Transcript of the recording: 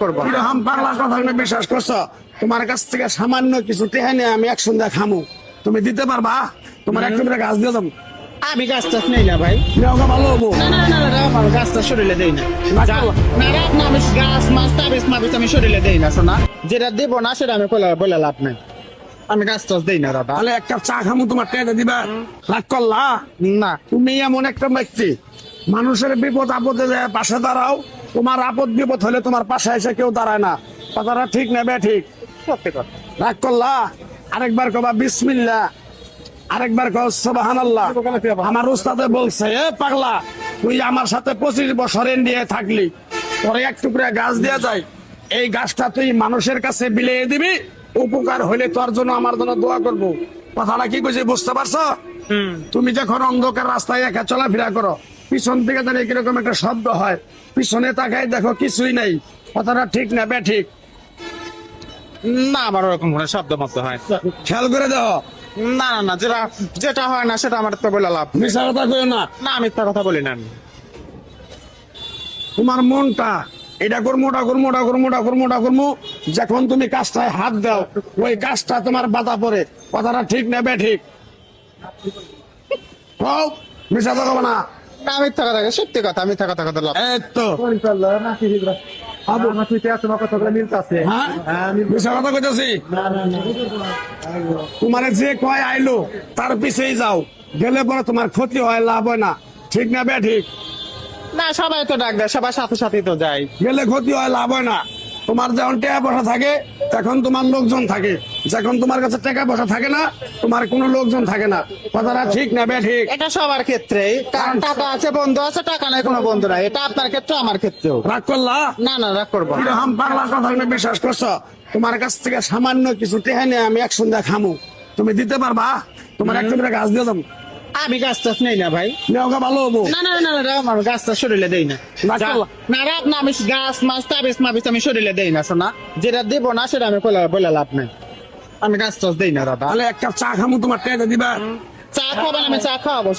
করবো না। কিরকম পাগলার কথা তুমি বিশ্বাস করছো? তোমার কাছ থেকে সামান্য কিছু টেহা নিয়ে আমি একসঙ্গে খামু, তুমি দিতে পারবা? তোমার একটু করে গাছ দিয়ে যাবো, আমি গাছ টাছ নেই না ভাই। নেওয়া ভালো হবো। না না না না, আমার গাছ টাছ শরীরে দেই না। না, না রে, না আমি গাছ মাছ তাবিজ মাবিজ আমি শরীরে দেই না শোনা। যেটা দেবো না সেটা আমি বলে লাভ নাই। আমি গাছ টাছ দেই না দাদা। তাহলে এক কাপ চা খামু, তোমার টেহা দিবা, রাগ করলা? না তুমি এমন একটা ব্যক্তি, মানুষের বিপদ আপদে যায় পাশে দাঁড়াও, তোমার আপদ বিপদ হলে তোমার পাশে এসে কেউ দাঁড়ায় না। কথাটা ঠিক না বে ঠিক? সত্যি কথা। রাগ করলা? আরেকবার কবা বিসমিল্লাহ, আরেকবার কও সুবহানাল্লাহ। আমার উস্তাদে বলছে, এ পাগলা, তুই আমার সাথে 25 বছর ইন্ডিয়ায় থাকলি, পরে এক টুকরা গাছ দেয়া যায়, এই গাছটা তুই মানুষের কাছে বিলিয়ে দিবি, উপকার হইলে তোর জন্য আমার জন্য দোয়া করবো। কথাটা কি কইছি বুঝতে পারছো? তুমি যখন অন্ধকার রাস্তায় একা চলাফেরা করো, পিছন থেকে জানি কিরকম একটা শব্দ হয়, পিছনে তাকাই দেখো কিছুই নাই। কথাটা ঠিক না বে ঠিক? না আমার ওরকম কোনো শব্দ মতো হয়। খেয়াল করে দাও, না না না, যেটা যেটা হয় না সেটা আমার তো বলে লাভ নেই। মিশা কথা কইও না। না আমি মিথ্যা কথা বলি না আমি। তোমার মনটা এটা করবো, ওটা করবো, ওটা করবো, ওটা করবো, ওটা করবো, যখন তুমি কাজটায় হাত দাও ওই কাজটা তোমার বাধা পড়ে। কথাটা ঠিক না বে ঠিক? কও, মিশা কথা বলো না। না মিথ্যা কথা, সত্যি কথা, মিথ্যা কথা কথা লাভ। এই তো হ্যাঁ, মিশা কথা কইতেছি। তোমার যে কয় আইলো তার পিছেই যাও, গেলে পরে তোমার ক্ষতি হয়, লাভ হয় না। ঠিক না বে ঠিক? না সবাই তো ডাক দেয়, সবার সাথে সাথেই তো যাই। গেলে ক্ষতি হয়, লাভ হয় না। তোমার যখন টাকা পয়সা থাকে তখন তোমার লোকজন থাকে, যখন তোমার কাছে টাকা পয়সা থাকে না তোমার কোনো লোকজন থাকে না। কথাটা ঠিক না বে ঠিক? এটা সবার ক্ষেত্রেই, কারণ টাকা আছে বন্ধু আছে, টাকা নাই কোনো বন্ধু নাই। এটা আপনার ক্ষেত্রে আমার ক্ষেত্রেও। রাগ করলা? না না রাগ করবো না। কিরকম পাগলার কথা তুমি বিশ্বাস করছো? তোমার কাছ থেকে সামান্য কিছু টেহা নিয়ে আমি একসঙ্গে খামু, তুমি দিতে পারবা? তোমার একটু করে গাছ দিয়ে যাবো, আমি গাছ টাছ নেই না ভাই। নেওয়া ভালো হবো। না না না না, আমার গাছ টাছ শরীরে দেই না। না, চল। না রাত না, আমি গাছ মাছ তাবিজ মাবিজ আমি শরীরে দেই না শোনা। যেটা দেবো না সেটা আমি বলে লাভ নাই। আমি গাছ টাছ দেই না দাদা। তাহলে এক কাপ চা খামু, তোমার টেহা দিবা? চা খাবেন, আমি চা খাওয়াবো।